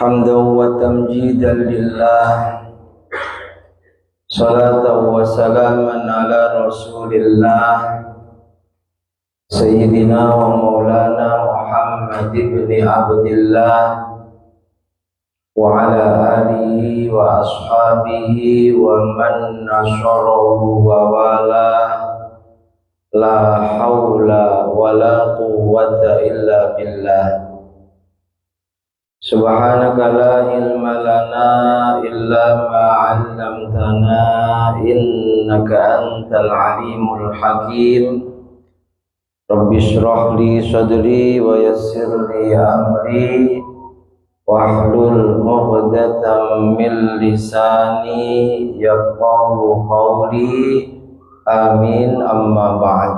حمدا وتمجيدا لله صلاة وسلاما على رسول الله سيدنا ومولانا محمد بن عبد الله وعلى آله وأصحابه ومن نصره ووالاه لا حول ولا قوة إلا بالله Subhanaka la ilma lana illa ma 'allamtana innaka antal alimul hakim. Rabbi shrah li sadri wa yassir li amri wahlul 'uqdatam min lisani yafqahu qawli. Amin, amma ba'd.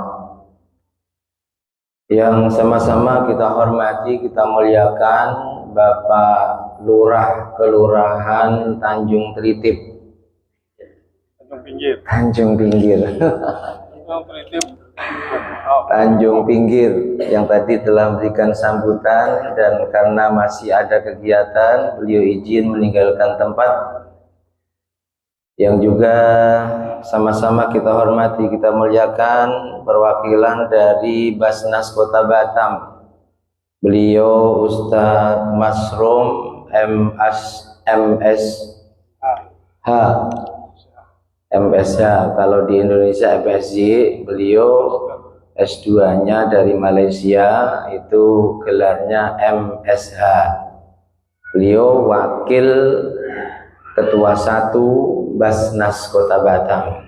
Yang sama-sama kita hormati, kita muliakan Bapak Lurah Kelurahan Tanjung Tritip, Tanjung Pinggir Tanjung Pinggir yang tadi telah memberikan sambutan, dan karena masih ada kegiatan beliau izin meninggalkan tempat. Yang juga sama-sama kita hormati, kita muliakan perwakilan dari Basnas Kota Batam. Beliau Ustadz Masrum MSH, kalau di Indonesia MSJ. Beliau S2-nya dari Malaysia, itu gelarnya MSH. Beliau wakil ketua 1 Basnas Kota Batam.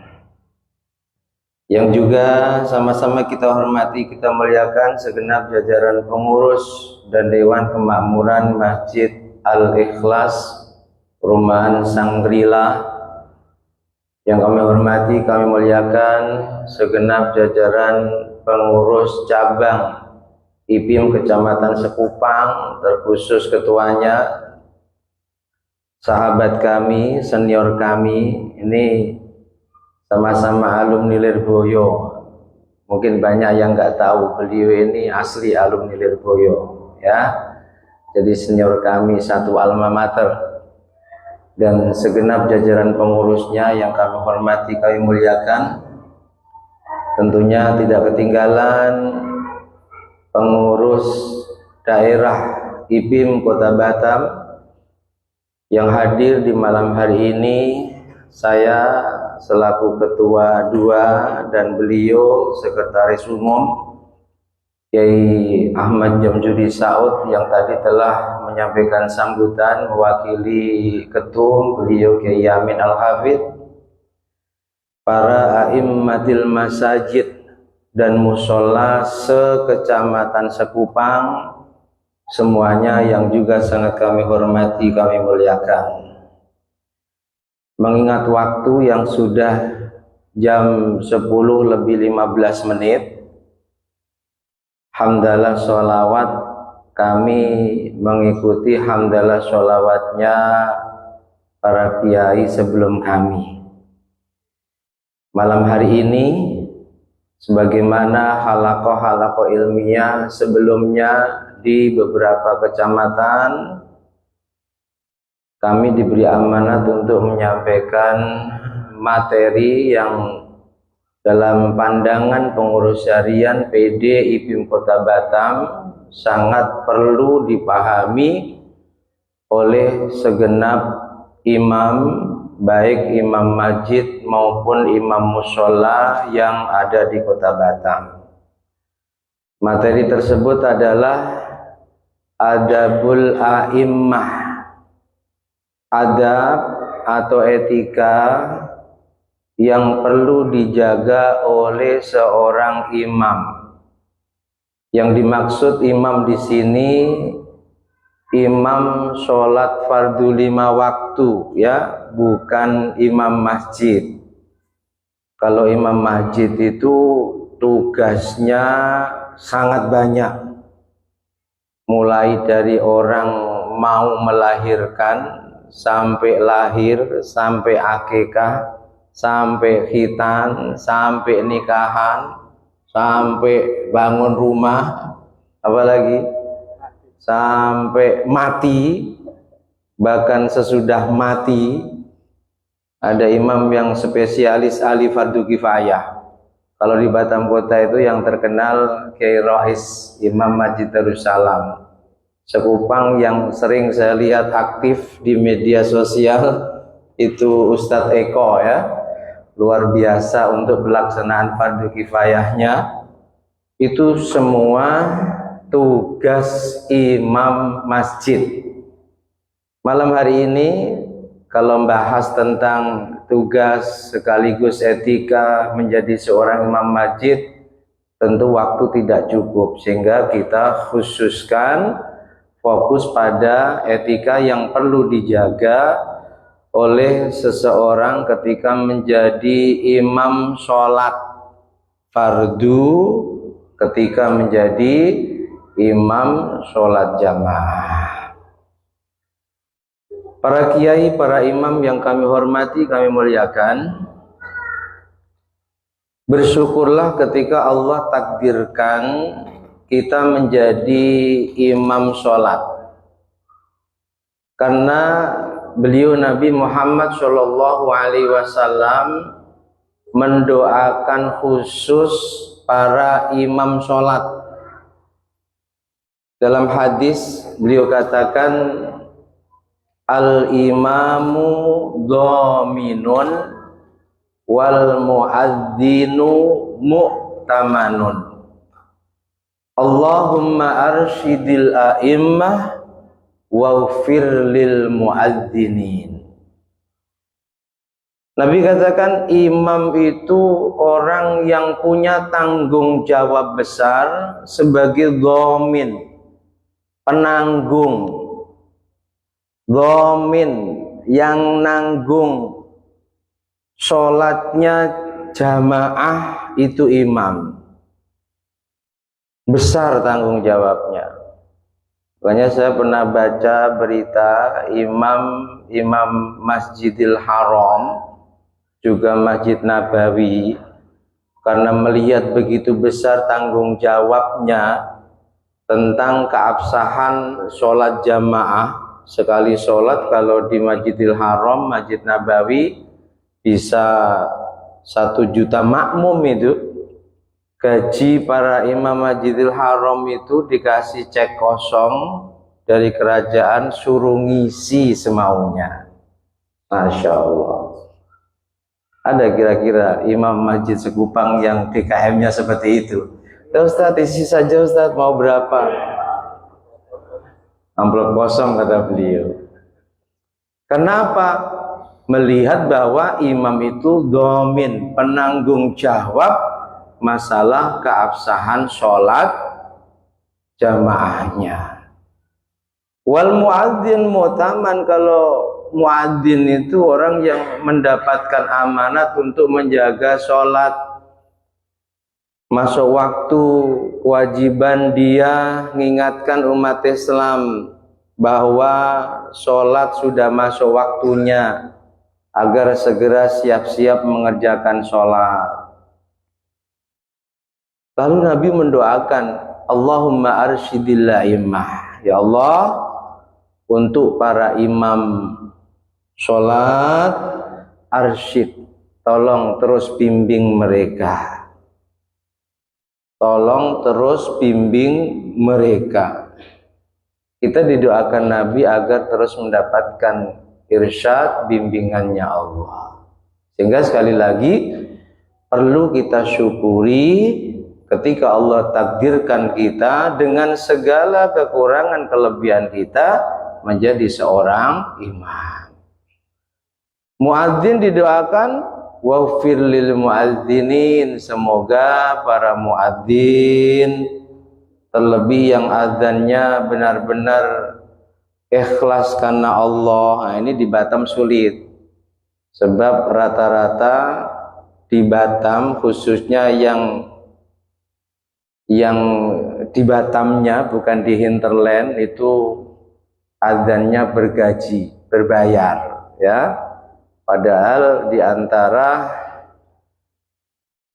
Yang juga sama-sama kita hormati, kita muliakan segenap jajaran pengurus dan Dewan Kemakmuran Masjid Al-Ikhlas Perumahan Sangrila. Yang kami hormati, kami muliakan segenap jajaran pengurus cabang IPIM Kecamatan Sekupang, terkhusus ketuanya, sahabat kami, senior kami, ini sama-sama alumni Lirboyo. Mungkin banyak yang nggak tahu, beliau ini asli alumni Lirboyo, ya. Jadi senior kami satu alma mater, dan segenap jajaran pengurusnya yang kami hormati, kami muliakan. Tentunya tidak ketinggalan pengurus daerah IPIM Kota Batam yang hadir di malam hari ini. Saya selaku ketua 2 dan beliau sekretaris umum Kiai Ahmad Jamjudi Saud yang tadi telah menyampaikan sambutan mewakili ketum beliau Kiai Yamin Al-Hafidh, para a'immatil masajid dan musola se-Kecamatan Sekupang, semuanya yang juga sangat kami hormati, kami muliakan. Mengingat waktu yang sudah jam 10:15, hamdalah sholawat, kami mengikuti hamdalah sholawatnya para kiai sebelum kami. Malam hari ini, sebagaimana halaqah-halaqah ilmiah sebelumnya di beberapa kecamatan, kami diberi amanat untuk menyampaikan materi yang dalam pandangan pengurus harian PD IPIM Kota Batam sangat perlu dipahami oleh segenap imam, baik imam masjid maupun imam musola yang ada di Kota Batam. Materi tersebut adalah adabul a'immah, adab atau etika yang perlu dijaga oleh seorang imam. Yang dimaksud imam di sini imam sholat fardu 5 waktu, ya, bukan imam masjid. Kalau imam masjid itu tugasnya sangat banyak, mulai dari orang mau melahirkan sampai lahir, sampai akikah, sampai khitan, sampai nikahan, sampai bangun rumah, apalagi sampai mati, Bahkan sesudah mati ada imam yang spesialis ahli fardu kifayah. Kalau di Batam Kota itu yang terkenal Kiai Rohis Imam Masjid Darussalam, Sekupang yang sering saya lihat aktif di media sosial itu Ustadz Eko ya, luar biasa untuk pelaksanaan fardu kifayahnya. Itu semua tugas imam masjid. Malam hari ini kalau membahas tentang tugas sekaligus etika menjadi seorang imam masjid, tentu waktu tidak cukup, sehingga kita khususkan fokus pada etika yang perlu dijaga oleh seseorang ketika menjadi imam sholat fardu, ketika menjadi imam sholat jamaah. Para kiai, para imam yang kami hormati, kami muliakan, bersyukurlah ketika Allah takdirkan kita menjadi imam sholat, karena beliau Nabi Muhammad SAW mendoakan khusus para imam sholat. Dalam hadis beliau katakan, al-imamu dhaminun wal muadzinu mu'tamanun. Allahumma arsyidil a'immah waghfir lil muadzinin. Nabi katakan imam itu orang yang punya tanggung jawab besar sebagai dhamin, penanggung. Dhamin yang nanggung sholatnya jamaah itu imam. Besar tanggung jawabnya. Makanya saya pernah baca berita imam Masjidil Haram, juga Masjid Nabawi, karena melihat begitu besar tanggung jawabnya tentang keabsahan sholat jamaah. Sekali sholat kalau di Masjidil Haram, Masjid Nabawi bisa 1 juta makmum itu. Gaji para imam Masjidil Haram itu dikasih cek kosong dari kerajaan, suruh ngisi semaunya. Masya Allah. Ada kira-kira imam masjid Sekupang yang DKM-nya seperti itu? Ustaz, isi saja Ustaz, mau berapa? Amplop kosong kata beliau. Kenapa? Melihat bahwa imam itu dhamin, penanggung jawab masalah keabsahan sholat jamaahnya. Wal muadzin mu'taman, kalau muadzin itu orang yang mendapatkan amanat untuk menjaga sholat masuk waktu, kewajiban dia mengingatkan umat Islam bahwa sholat sudah masuk waktunya agar segera siap-siap mengerjakan sholat. Lalu Nabi mendoakan, Allahumma arsyidil a'immah, ya Allah, untuk para imam sholat, arsyid, tolong terus bimbing mereka. Tolong terus bimbing mereka. Kita didoakan Nabi agar terus mendapatkan irsyad, bimbingannya Allah. Sehingga sekali lagi perlu kita syukuri ketika Allah takdirkan kita dengan segala kekurangan kelebihan kita menjadi seorang imam. Muadzin didoakan, waghfir lil muadzinin, semoga para muadzin, terlebih yang azannya benar-benar ikhlas karena Allah. Nah, ini di Batam sulit, sebab rata-rata di Batam, khususnya yang di Batamnya, bukan di hinterland, itu azannya bergaji, berbayar, ya. Padahal di antara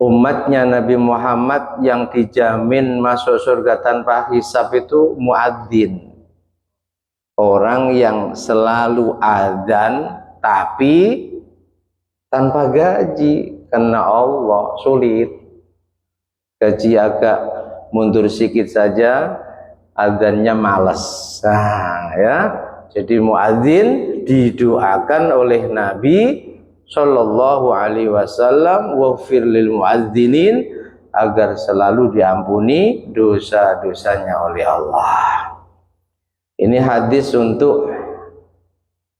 umatnya Nabi Muhammad yang dijamin masuk surga tanpa hisab itu muadzin, orang orang yang selalu adzan tapi tanpa gaji karena Allah sulit. Gaji agak mundur sedikit saja, adzannya malas. Nah, ya. Jadi muadzin didoakan oleh Nabi Shallallahu Alaihi Wasallam, waghfir lil muadzinin, agar selalu diampuni dosa-dosanya oleh Allah. Ini hadis untuk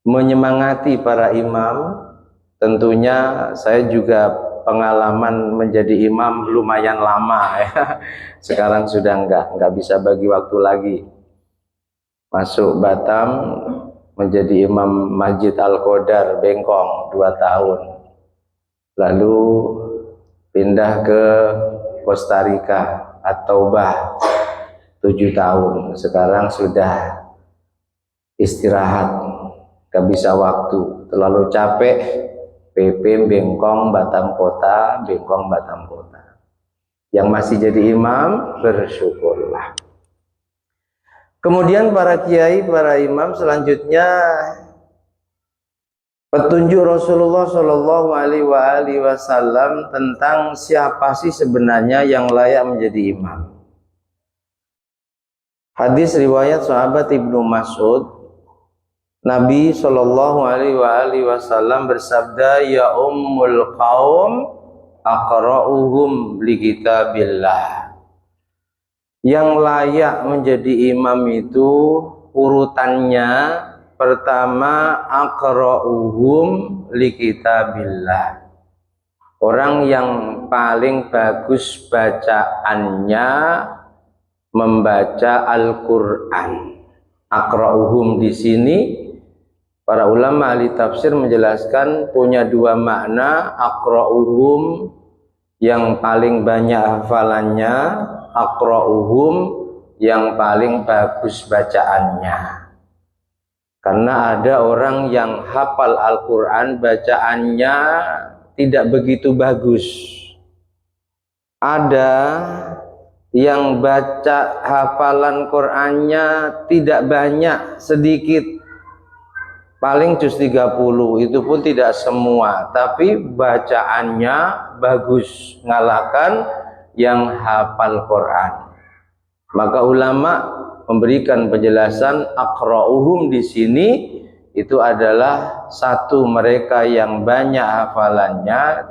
menyemangati para imam. Tentunya saya juga pengalaman menjadi imam lumayan lama ya. Sekarang sudah enggak bisa bagi waktu lagi. Masuk Batam menjadi imam Masjid Al-Qadar Bengkong 2 tahun. Lalu pindah ke Costa Rica At-Taubah 7 tahun. Sekarang sudah istirahat, gak bisa waktu, terlalu capek. PP Bengkong Batam Kota, Bengkong Batam Kota. Yang masih jadi imam, bersyukurlah. Kemudian para kiai, para imam, selanjutnya petunjuk Rasulullah Shallallahu Alaihi Wasallam tentang siapa sih sebenarnya yang layak menjadi imam. Hadis riwayat sahabat Ibnu Mas'ud, Nabi Shallallahu Alaihi Wasallam bersabda, ya ummul qaum aqra'uhum li kitabillah. Yang layak menjadi imam itu urutannya pertama aqra'uhum li kitabillah. Orang yang paling bagus bacaannya membaca Al-Qur'an. Aqra'uhum di sini para ulama ahli tafsir menjelaskan punya 2 makna. Aqra'uhum yang paling banyak hafalannya, aqra'uhum yang paling bagus bacaannya. Karena ada orang yang hafal Al-Qur'an bacaannya tidak begitu bagus. Ada yang baca hafalan Qur'annya tidak banyak, sedikit. Paling juz 30, itu pun tidak semua, tapi bacaannya bagus, ngalahkan yang hafal Quran. Maka ulama memberikan penjelasan aqra'uhum di sini itu adalah 1, mereka yang banyak hafalannya,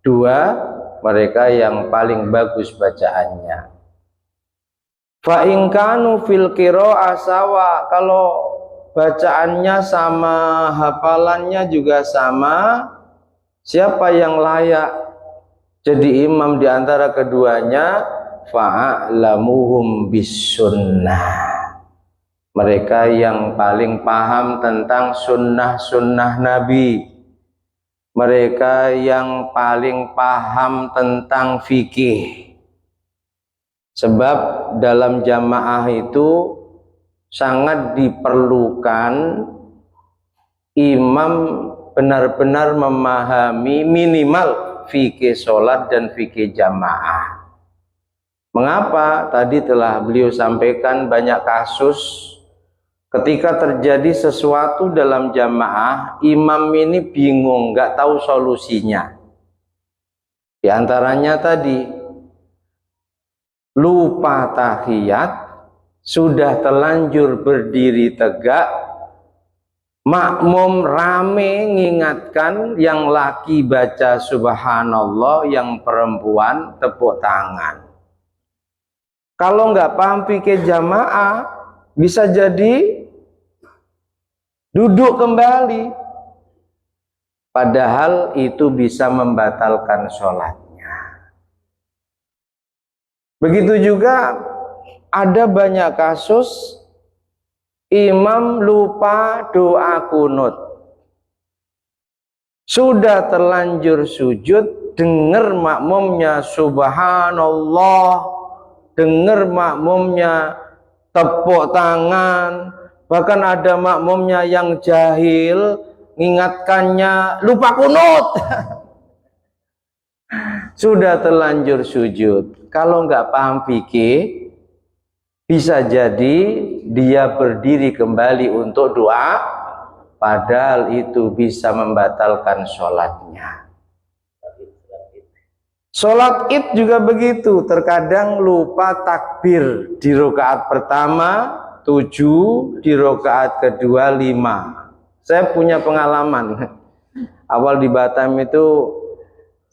2, mereka yang paling bagus bacaannya. Fa in kanu fil qira'ah sawa, kalau bacaannya sama, hafalannya juga sama, siapa yang layak jadi imam di antara keduanya? Fa'alamuhum bis sunnah. Mereka yang paling paham tentang sunnah-sunnah Nabi. Mereka yang paling paham tentang fikih. Sebab dalam jamaah itu sangat diperlukan imam benar-benar memahami minimal fikih sholat dan fikih jamaah. Mengapa? Tadi telah beliau sampaikan banyak kasus ketika terjadi sesuatu dalam jamaah, imam ini bingung, nggak tahu solusinya. Di antaranya tadi, lupa tahiyat, sudah terlanjur berdiri tegak, makmum rame ngingatkan, yang laki baca subhanallah, yang perempuan tepuk tangan. Kalau nggak paham fikih jamaah, bisa jadi duduk kembali, padahal itu bisa membatalkan sholatnya. Begitu juga ada banyak kasus imam lupa doa kunut. Sudah terlanjur sujud, dengar makmumnya subhanallah, dengar makmumnya tepuk tangan, bahkan ada makmumnya yang jahil mengingatkannya lupa kunut. Sudah terlanjur sujud, kalau nggak paham fikih, Bisa jadi dia berdiri kembali untuk doa, padahal itu bisa membatalkan sholatnya. Sholat id juga begitu, terkadang lupa takbir di rakaat pertama 7, di rakaat kedua 5. Saya punya pengalaman. Awal di Batam itu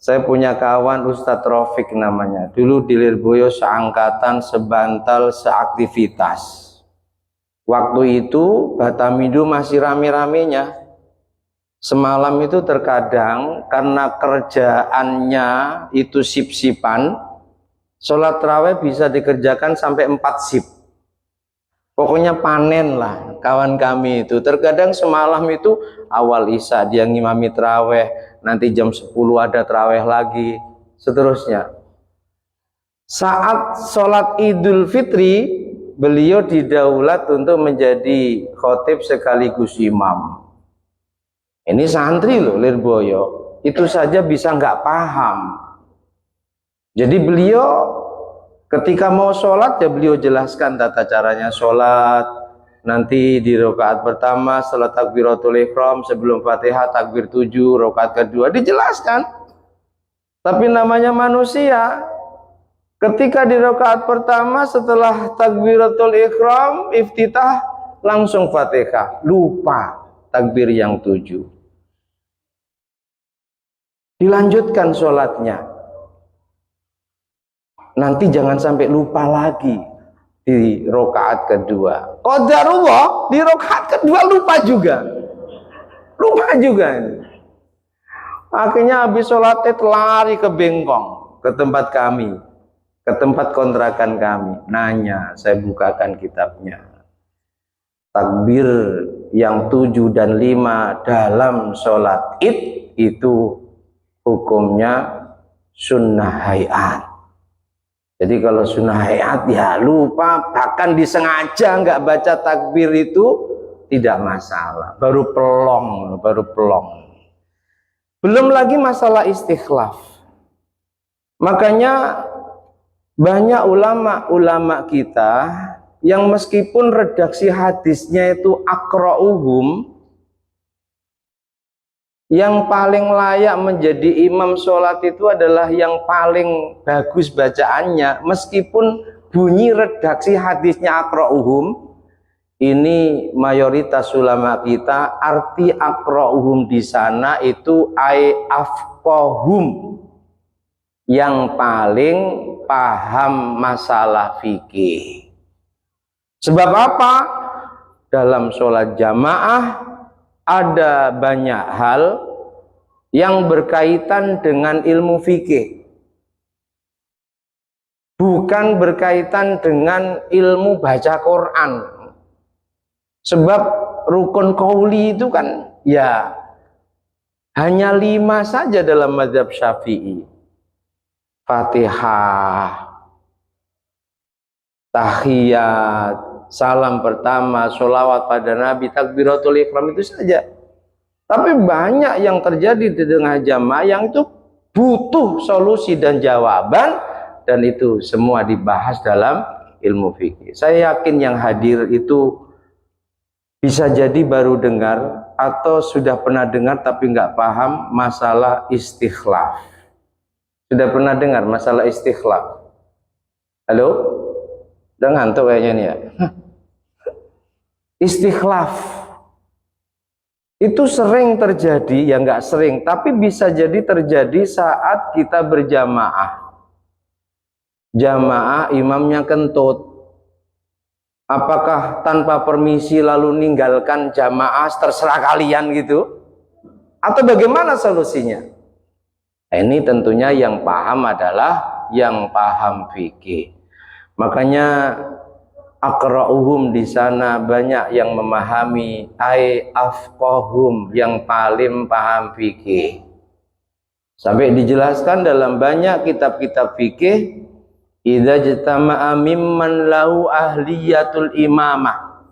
saya punya kawan Ustadz Rafiq namanya. Dulu di Lirboyo seangkatan, sebantal, seaktivitas. Waktu itu Batam itu masih rame-ramenya. Semalam itu terkadang karena kerjaannya itu sip-sipan, sholat tarawih bisa dikerjakan sampai 4 sip. Pokoknya panen lah kawan kami itu. Terkadang semalam itu awal isya dia ngimami tarawih, nanti jam 10 ada tarawih lagi, seterusnya. Saat sholat Idul Fitri, beliau didaulat untuk menjadi khotib sekaligus imam. Ini santri loh Lirboyo, itu saja bisa nggak paham. Jadi beliau ketika mau sholat ya beliau jelaskan tata caranya sholat. Nanti di rakaat pertama setelah takbiratul ihram sebelum Fatihah takbir 7, rakaat kedua dijelaskan. Tapi namanya manusia, ketika di rakaat pertama setelah takbiratul ihram iftitah langsung Fatihah, lupa takbir yang 7. Dilanjutkan sholatnya. Nanti jangan sampai lupa lagi di rakaat kedua. Qadarullah di rakaat kedua lupa juga. Lupa juga. Akhirnya habis sholat lari ke Bengkong, ke tempat kami, ke tempat kontrakan kami. Nanya, saya bukakan kitabnya. Takbir yang 7 dan 5 dalam sholat id itu hukumnya sunnah hayat. Jadi kalau sunnah hayat ya lupa, bahkan disengaja nggak baca takbir itu tidak masalah. Baru pelong. Belum lagi masalah istikhlaf. Makanya banyak ulama-ulama kita yang meskipun redaksi hadisnya itu aqra'uhum, yang paling layak menjadi imam sholat itu adalah yang paling bagus bacaannya, meskipun bunyi redaksi hadisnya aqra'uhum. Ini mayoritas ulama kita arti aqra'uhum di sana itu ai afqahum, yang paling paham masalah fikih. Sebab apa? Dalam sholat jamaah ada banyak hal yang berkaitan dengan ilmu fikih, bukan berkaitan dengan ilmu baca Quran. Sebab rukun qauli itu kan ya hanya 5 saja dalam mazhab Syafi'i. Fatihah, tahiyat, salam pertama, sholawat pada Nabi, takbiratul ihram, itu saja. Tapi banyak yang terjadi di tengah jamaah yang itu butuh solusi dan jawaban, dan itu semua dibahas dalam ilmu fikih. Saya yakin yang hadir itu bisa jadi baru dengar atau sudah pernah dengar tapi nggak paham masalah istikhlaf. Sudah pernah dengar masalah istikhlaf? Halo? Udah ngantuk kayaknya nih ya. Istikhlaf itu sering terjadi, ya nggak sering, tapi bisa jadi terjadi saat kita berjamaah. Jamaah imamnya kentut. Apakah tanpa permisi lalu ninggalkan jamaah, terserah kalian gitu? Atau bagaimana solusinya? Nah, ini tentunya yang paham adalah yang paham fikih. Makanya aqra'uhum di sana banyak yang memahami ai afqahum, yang paling paham fikih. Sampai dijelaskan dalam banyak kitab-kitab fikih, idza jtama'a mimman lahu ahliyatul imamah.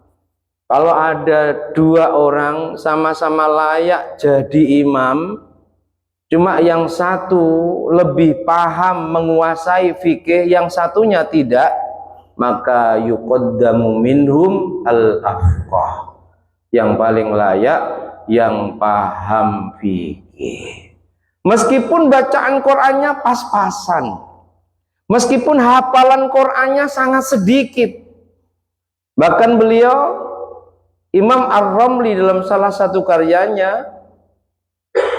Kalau ada 2 orang sama-sama layak jadi imam, cuma yang satu lebih paham menguasai fikih, yang satunya tidak, maka yuqaddamu minhum al-afqah, yang paling layak, yang paham fikih. Meskipun bacaan Qur'annya pas-pasan, meskipun hafalan Qur'annya sangat sedikit. Bahkan beliau Imam Ar-Ramli dalam salah satu karyanya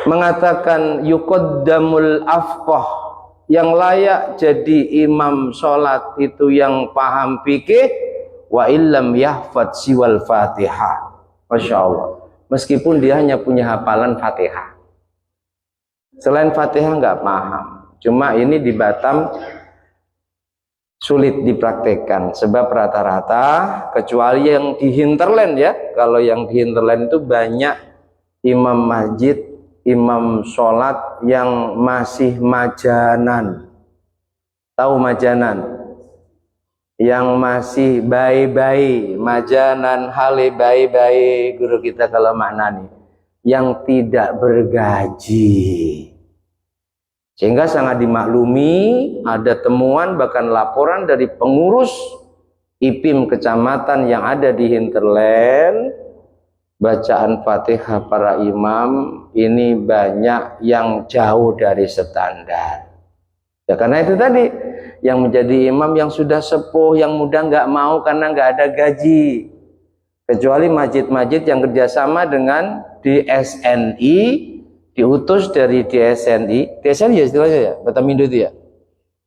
mengatakan yuqaddamul afqah, yang layak jadi imam sholat itu yang paham fikih, wa illam yahfad siwal Fatihah. Masya Allah, meskipun dia hanya punya hafalan Fatihah, selain Fatihah nggak paham. Cuma ini di Batam sulit dipraktekkan, sebab rata-rata, kecuali yang di hinterland ya, kalau yang di hinterland itu banyak imam masjid, imam sholat yang masih majanan. Tahu majanan? Yang masih bayi-bayi, majanan hale bayi-bayi, guru kita kalau maknani, yang tidak bergaji. Sehingga sangat dimaklumi, ada temuan bahkan laporan dari pengurus IPIM kecamatan yang ada di hinterland, bacaan Fatihah para imam ini banyak yang jauh dari standar. Ya karena itu tadi, yang menjadi imam yang sudah sepuh, yang muda nggak mau karena nggak ada gaji. Kecuali masjid-masjid yang kerjasama dengan DSNI, diutus dari DSNI ya istilahnya ya, Batamindo itu ya.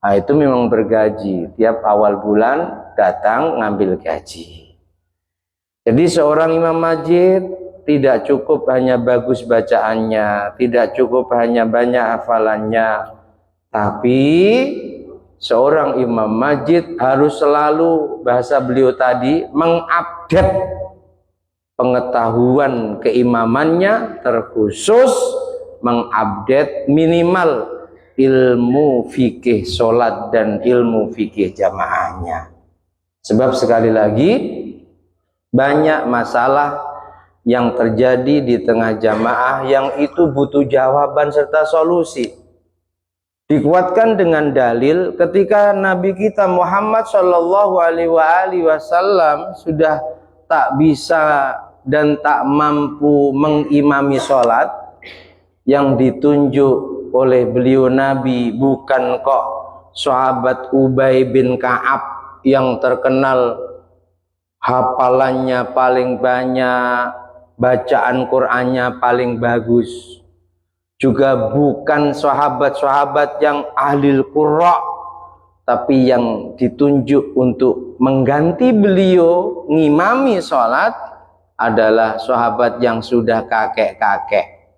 Nah itu memang bergaji, tiap awal bulan datang ngambil gaji. Jadi seorang imam masjid tidak cukup hanya bagus bacaannya, tidak cukup hanya banyak hafalannya, tapi seorang imam masjid harus selalu, bahasa beliau tadi, mengupdate pengetahuan keimamannya, terkhusus mengupdate minimal ilmu fikih sholat dan ilmu fikih jamaahnya. Sebab sekali lagi banyak masalah yang terjadi di tengah jamaah yang itu butuh jawaban serta solusi. Dikuatkan dengan dalil ketika Nabi kita Muhammad Shallallahu Alaihi Wasallam sudah tak bisa dan tak mampu mengimami sholat, yang ditunjuk oleh beliau Nabi bukan kok sahabat Ubay bin Ka'ab yang terkenal hafalannya paling banyak, bacaan Qur'annya paling bagus, juga bukan sahabat-sahabat yang ahli Qur'a, tapi yang ditunjuk untuk mengganti beliau ngimami sholat adalah sahabat yang sudah kakek-kakek,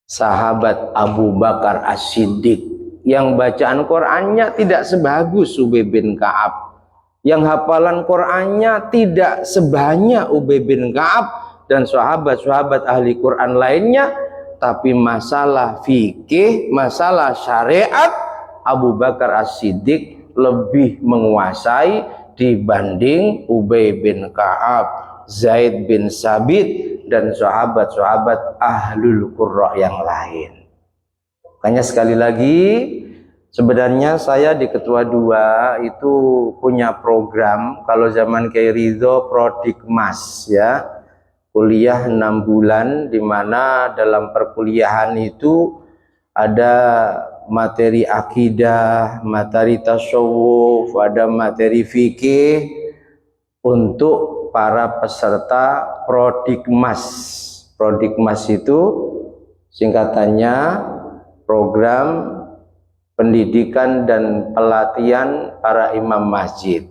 sahabat Abu Bakar As-Siddiq, yang bacaan Qur'annya tidak sebagus Ubay bin Ka'ab, yang hafalan Qur'annya tidak sebanyak Ubay bin Ka'ab dan sahabat-sahabat ahli Qur'an lainnya, tapi masalah fikih, masalah syariat, Abu Bakar As-Siddiq lebih menguasai dibanding Ubay bin Ka'ab, Zaid bin Sabit, dan sahabat-sahabat ahlul Qurra yang lain. Makanya sekali lagi, sebenarnya saya di Ketua 2 itu punya program, kalau zaman Kiai Ridho Prodikmas ya, kuliah 6 bulan, di mana dalam perkuliahan itu ada materi akidah, materi tasawuf, ada materi fikih untuk para peserta Prodikmas. Prodikmas itu singkatannya program pendidikan dan pelatihan para imam masjid.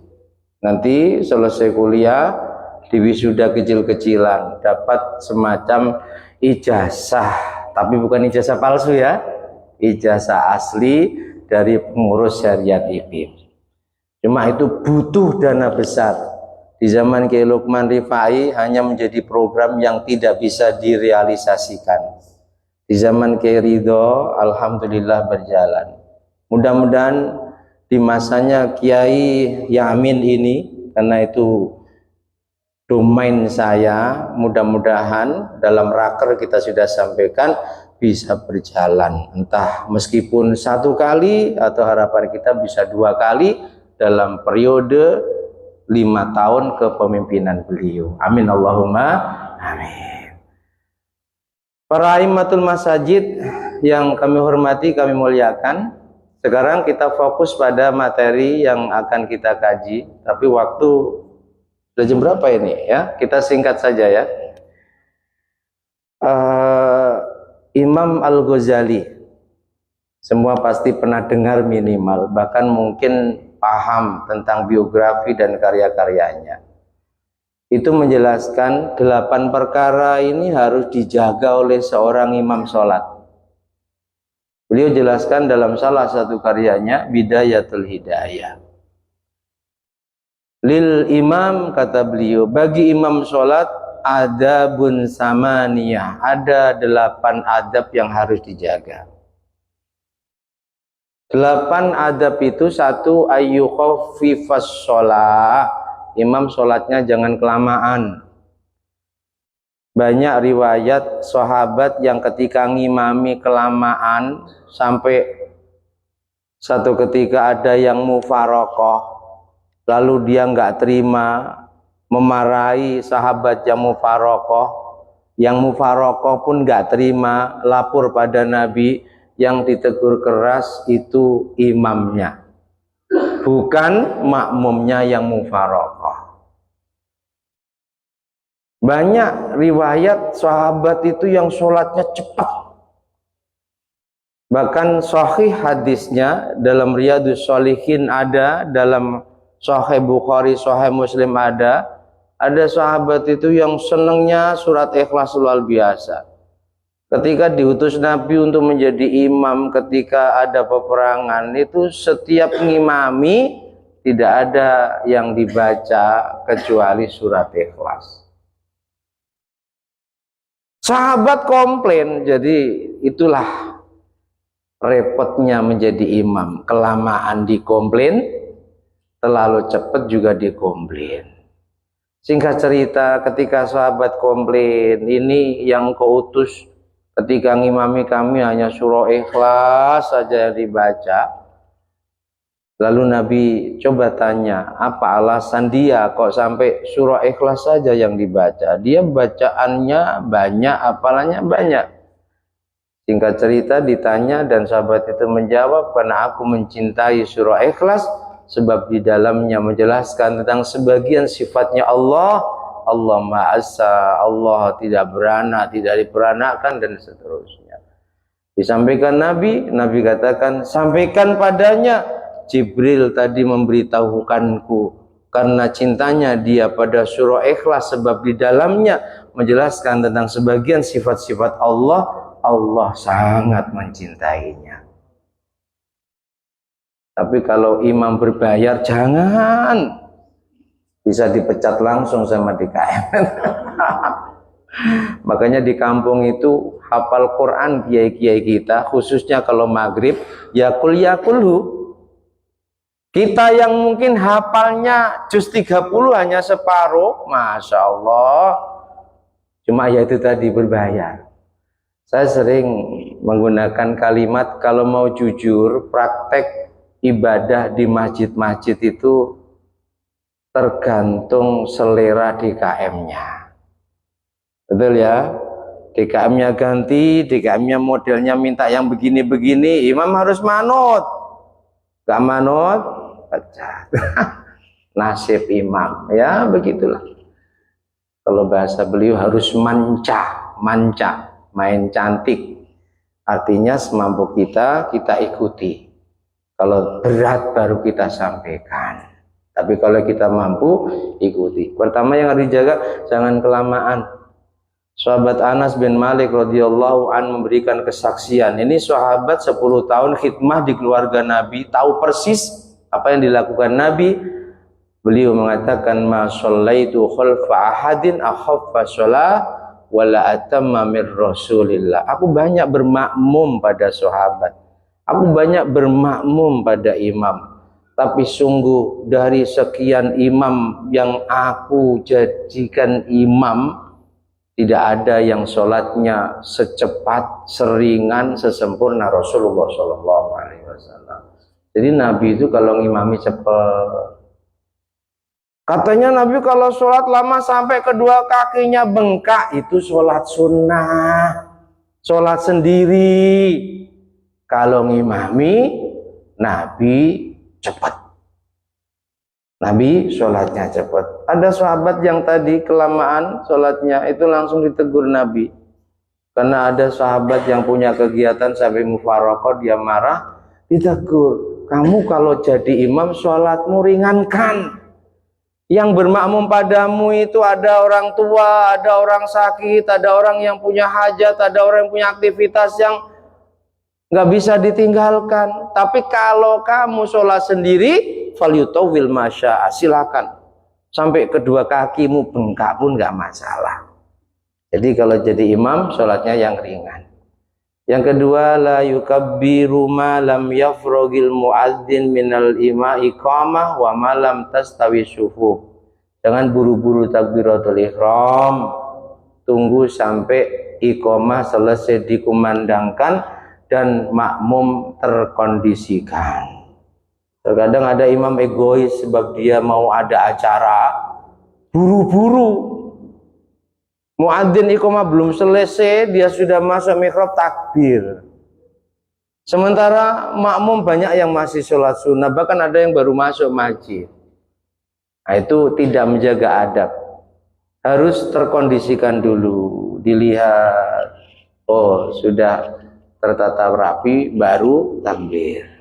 Nanti selesai kuliah di wisuda kecil-kecilan dapat semacam ijazah, tapi bukan ijazah palsu ya, ijazah asli dari pengurus syariat IPIM. Cuma itu butuh dana besar. Di zaman Kiai Lukman Rifai hanya menjadi program yang tidak bisa direalisasikan. Di zaman Kiai Ridho alhamdulillah berjalan. Mudah-mudahan di masanya Kiai Yamin ini, karena itu domain saya, mudah-mudahan dalam raker kita sudah sampaikan bisa berjalan, entah meskipun 1 kali atau harapan kita bisa 2 kali, dalam periode 5 tahun kepemimpinan beliau. Amin Allahumma amin. Para imamatul masajid yang kami hormati, kami muliakan. Sekarang kita fokus pada materi yang akan kita kaji. Tapi waktu sudah jam berapa ini ya? Kita singkat saja ya. Imam Al-Ghazali, semua pasti pernah dengar minimal, bahkan mungkin paham tentang biografi dan karya-karyanya. Itu menjelaskan 8 perkara ini harus dijaga oleh seorang imam sholat. Beliau jelaskan dalam salah satu karyanya, Bidayatul Hidayah. Lil imam, kata beliau, bagi imam sholat adabun samaniyah, ada 8 adab yang harus dijaga. 8 adab itu, 1 ayyukhafifas sholat, imam sholatnya jangan kelamaan. Banyak riwayat sahabat yang ketika ngimami kelamaan sampai satu ketika ada yang mufarokoh, lalu dia nggak terima, memarahi sahabat yang mufarokoh pun nggak terima, lapor pada Nabi. Yang ditegur keras itu imamnya, bukan makmumnya yang mufarokoh. Banyak riwayat sahabat itu yang sholatnya cepat, bahkan sahih hadisnya dalam Riyadhus Shalihin ada, dalam Sahih Bukhari, Sahih Muslim ada sahabat itu yang senangnya surat Ikhlas luar biasa. Ketika diutus Nabi untuk menjadi imam ketika ada peperangan, itu setiap ngimami tidak ada yang dibaca kecuali surat Ikhlas. Sahabat komplain, jadi itulah repotnya menjadi imam. Kelamaan dikomplain, terlalu cepat juga dikomplain. Singkat cerita, ketika sahabat komplain, ini yang keutus ketika ngimami kami hanya surah Ikhlas saja yang dibaca. Lalu Nabi coba tanya, apa alasan dia kok sampai surah Ikhlas saja yang dibaca? Dia bacaannya banyak, hafalannya banyak. Singkat cerita ditanya dan sahabat itu menjawab, karena aku mencintai surah Ikhlas, sebab di dalamnya menjelaskan tentang sebagian sifatnya Allah. Allah Maha Esa, Allah tidak beranak, tidak diperanakkan, dan seterusnya. Disampaikan Nabi katakan, sampaikan padanya, Jibril tadi memberitahukanku karena cintanya dia pada surah Ikhlas, sebab di dalamnya menjelaskan tentang sebagian sifat-sifat Allah. Allah sangat mencintainya. Tapi kalau imam berbayar, jangan, bisa dipecat langsung sama DKM. Makanya di kampung itu hafal Quran kiai-kiai kita, khususnya kalau maghrib, yakul yakulhu. Kita yang mungkin hafalnya juz 30 hanya separuh, Masya Allah, cuma ya itu tadi berbayar. Saya sering menggunakan kalimat, kalau mau jujur, praktek ibadah di masjid-masjid itu tergantung selera DKM-nya. Betul ya? DKM-nya ganti, DKM-nya modelnya minta yang begini-begini, imam harus manut. Gak manut, pecat. Nasib imam, ya begitulah. Kalau bahasa beliau harus manca, main cantik. Artinya semampu kita ikuti. Kalau berat baru kita sampaikan. Tapi kalau kita mampu, ikuti. Pertama yang harus dijaga, jangan kelamaan. Sahabat Anas bin Malik radhiyallahu an memberikan kesaksian. Ini sahabat 10 tahun khidmah di keluarga Nabi, tahu persis apa yang dilakukan Nabi. Beliau mengatakan, ma shallaitu khalfa ahadin akhaffa shalah wala atamma mir Rasulillah. Aku banyak bermakmum pada sahabat. Aku banyak bermakmum pada imam. Tapi sungguh dari sekian imam yang aku jadikan imam, tidak ada yang sholatnya secepat, seringan, sesempurna Rasulullah SAW. Jadi Nabi itu kalau ngimami cepet. Katanya Nabi kalau sholat lama sampai kedua kakinya bengkak, itu sholat sunnah, sholat sendiri. Kalau ngimami, Nabi cepat. Nabi sholatnya cepat. Ada sahabat yang tadi kelamaan sholatnya, itu langsung ditegur Nabi. Karena ada sahabat yang punya kegiatan sampai mufarokoh, dia marah, ditegur. Kamu kalau jadi imam sholatmu ringankan. Yang bermakmum padamu itu ada orang tua, ada orang sakit, ada orang yang punya hajat, ada orang yang punya aktivitas yang nggak bisa ditinggalkan. Tapi kalau kamu sholat sendiri, falyutawwil masya'a, silakan sampai kedua kakimu bengkak pun nggak masalah. Jadi kalau jadi imam, sholatnya yang ringan. Yang kedua, la yukabbiru ma lam yafrogil muadzin minal iqamah wa ma lam tastawi syufuf. Jangan buru-buru takbiratul ihram, tunggu sampai iqamah selesai dikumandangkan dan makmum terkondisikan. Terkadang ada imam egois sebab dia mau ada acara, buru-buru. Muadzin iqamah belum selesai, dia sudah masuk mihrab takbir. Sementara makmum banyak yang masih sholat sunnah, bahkan ada yang baru masuk masjid. Nah, itu tidak menjaga adab. Harus terkondisikan dulu, dilihat, oh sudah tertata rapi, baru takbir.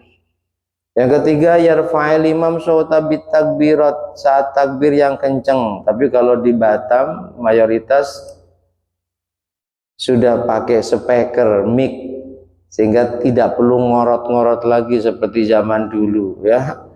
Yang ketiga, yarfa'il imam sawta bit takbirat, saat takbir yang kenceng. Tapi kalau di Batam mayoritas sudah pakai speaker mic, sehingga tidak perlu ngorot-ngorot lagi seperti zaman dulu ya.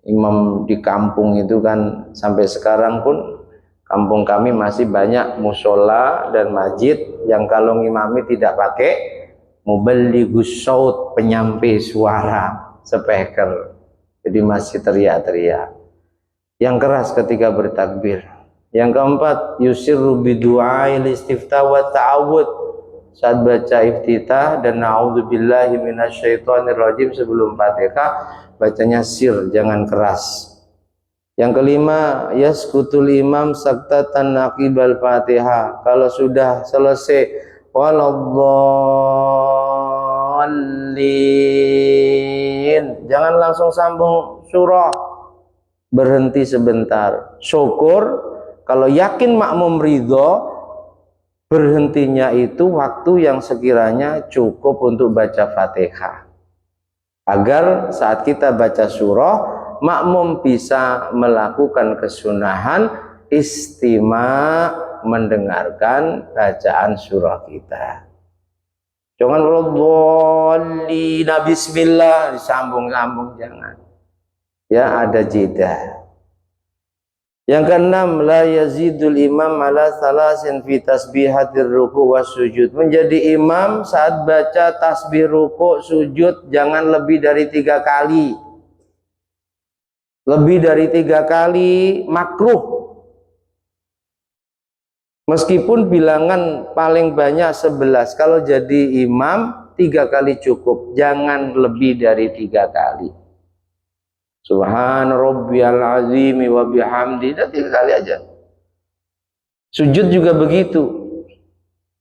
Imam di kampung itu kan sampai sekarang pun kampung kami masih banyak musola dan masjid yang kalau ngimami tidak pakai muballighus saut, penyampai suara, speaker. Jadi masih teriak-teriak. Yang keras ketika bertakbir. Yang keempat, yusirru bidu'ail istiftah wa ta'awud. Saat baca iftitah dan na'udzubillahi minasyaitonir rajim sebelum Fatihah, bacanya sir, jangan keras. Yang kelima, yaskutul imam saktatan aqibal Fatihah. Kalau sudah selesai waladdallin, jangan langsung sambung surah, berhenti sebentar, syukur. Kalau yakin makmum ridho, berhentinya itu waktu yang sekiranya cukup untuk baca Fatihah, agar saat kita baca surah, makmum bisa melakukan kesunahan istima, mendengarkan bacaan surah kita. Jangan waladdallin bismillah disambung-sambung, jangan. Ya, ada jeda. Yang keenam, la yazidul imam ala salasin fi tasbihatir ruku' was sujud. Menjadi imam saat baca tasbih ruku' sujud jangan lebih dari 3 kali. Lebih dari 3 kali makruh. Meskipun bilangan paling banyak 11, kalau jadi imam 3 kali cukup, jangan lebih dari 3 kali. Subhana rabbiyal azimi wa bihamdi, 3 kali aja. Sujud juga begitu.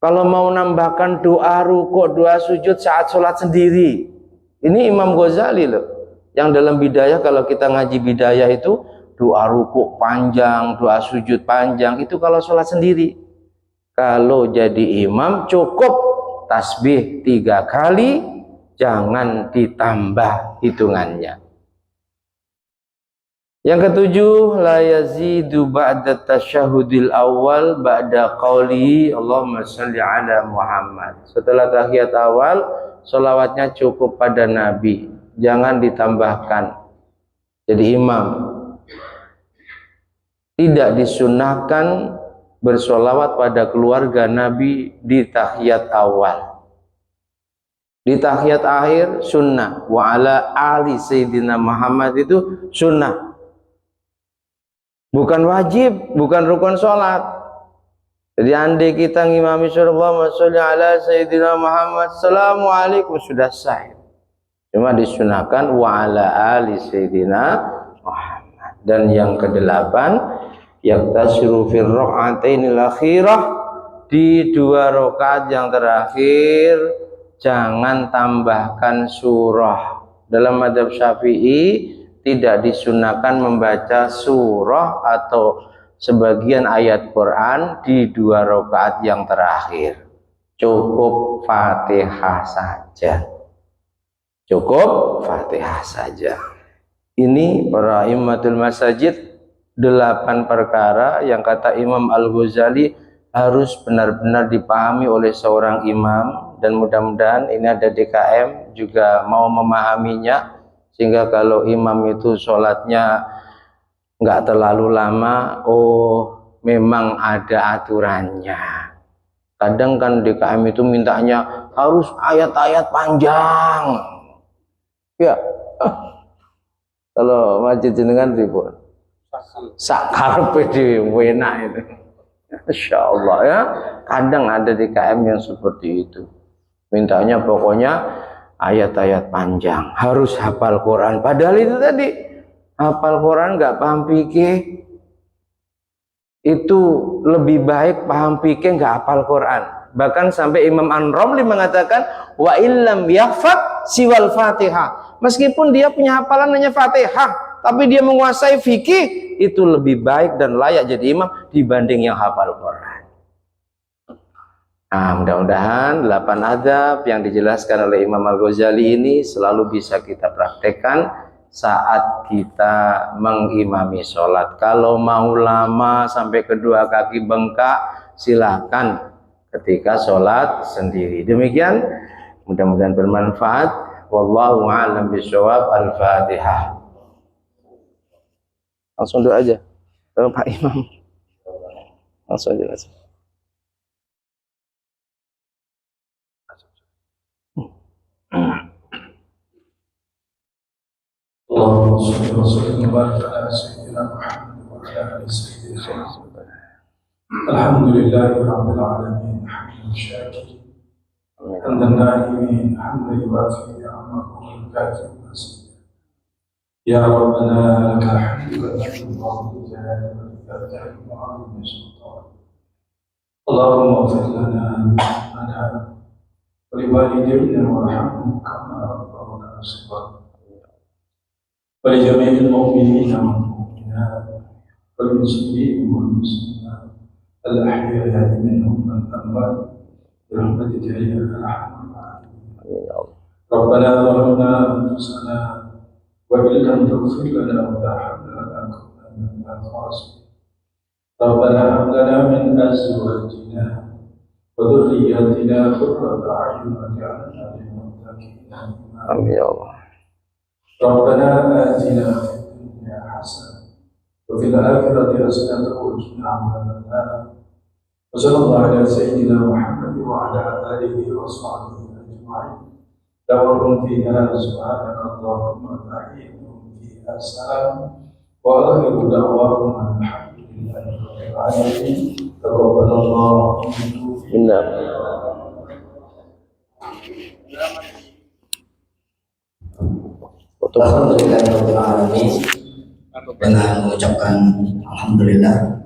Kalau mau nambahkan doa rukuk, doa sujud saat sholat sendiri. Ini Imam Ghazali loh, yang dalam bidayah, kalau kita ngaji bidayah itu doa rukuk panjang, doa sujud panjang, itu kalau sholat sendiri. Kalau jadi imam cukup tasbih 3 kali, jangan ditambah hitungannya. Yang ketujuh, la yazidu ba'da tasyahudil awal ba'da qawli Allahumma shalli ala Muhammad. Setelah tahiyat awal, sholawatnya cukup pada Nabi, jangan ditambahkan. Jadi imam tidak disunahkan bersolawat pada keluarga Nabi di tahiyat awal. Di tahiyat akhir sunnah, wa ala ali sayyidina Muhammad itu sunnah. Bukan wajib, bukan rukun sholat. Jadi andai kita ngimami surah Allahumma sholli ala sayyidina Muhammad, assalamualaikum, sudah sah. Cuma disunahkan wa ala ali sayyidina Muhammad. Dan yang kedelapan, yaktasiru fil rak'atainil akhirah, di 2 rakaat yang terakhir jangan tambahkan surah. Dalam mazhab Syafi'i tidak disunahkan membaca surah atau sebagian ayat Quran di 2 rakaat yang terakhir. Cukup Fatihah saja. Cukup Fatihah saja. Ini para imamatul masajid, 8 perkara yang kata Imam Al-Ghazali harus benar-benar dipahami oleh seorang imam, dan mudah-mudahan ini ada DKM juga mau memahaminya, sehingga kalau imam itu sholatnya nggak terlalu lama, oh memang ada aturannya. Kadang kan DKM itu mintanya harus ayat-ayat panjang. Ya, kalau masjid jenengan ribut, sakar pedi enak itu. Insya Allah ya, kadang ada DKM yang seperti itu. Mintanya pokoknya ayat-ayat panjang, harus hafal Quran. Padahal itu tadi hafal Quran nggak paham fikih, itu lebih baik paham fikih nggak hafal Quran. Bahkan sampai Imam An-Romli mengatakan wa illam yahfad siwal Fatihah. Meskipun dia punya hafalan hanya Fatihah, tapi dia menguasai fikih, itu lebih baik dan layak jadi imam dibanding yang hafal Quran. Nah, mudah-mudahan 8 adab yang dijelaskan oleh Imam Al-Ghazali ini selalu bisa kita praktekkan saat kita mengimami sholat. Kalau mau lama sampai kedua kaki bengkak, silakan ketika sholat sendiri. Demikian, mudah-mudahan bermanfaat. Wallahu a'lam bishawab. Al-Fatihah. Langsung doa aja Pak Imam, langsung aja. Allahumma shalli wa sallim wa barik ala sayyidina Muhammad wa ala ali sayyidina Muhammad. Alhamdulillahi rabbil alamin, hamdan shakirin hamdan na'imin, hamdan yuwafi ni'amahu wa yukafi mazid. Ya Rabbana lakal hamdu wa lakal jalali wa lakal tahmid wa 'azimi sultan. Allahumma ighfir lana wa li walidayna warhamhum kama rabbawna shighara. ولجميع المؤمنين والمؤمنات والمسلمين والمسلمات الأحياء منهم والأموات برحمتك يا أرحم الراحمين. ربنا ظلمنا أنفسنا وإن لم تغفر لنا وترحمنا لنكونن من الخاسرين. ربنا هب لنا من أزواجنا وذرياتنا قرة أعين واجعلنا للمتقين إماما. Amin ya Allah. ربنا آتنا في الدنيا حسنة وفي الآخرة حسنة وقنا عذاب النار. وصلى الله على سيدنا محمد وعلى آله وصحبه أجمعين. دورهم فيها سبحانك اللهم وتحيتهم فيها سلام وآخر دعواهم الحمد لله رب العالمين. تقبل الله منا. Alhamdulillahirrahmanirrahim. Dengan mengucapkan alhamdulillah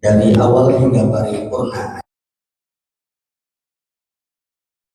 dari awal hingga paripurna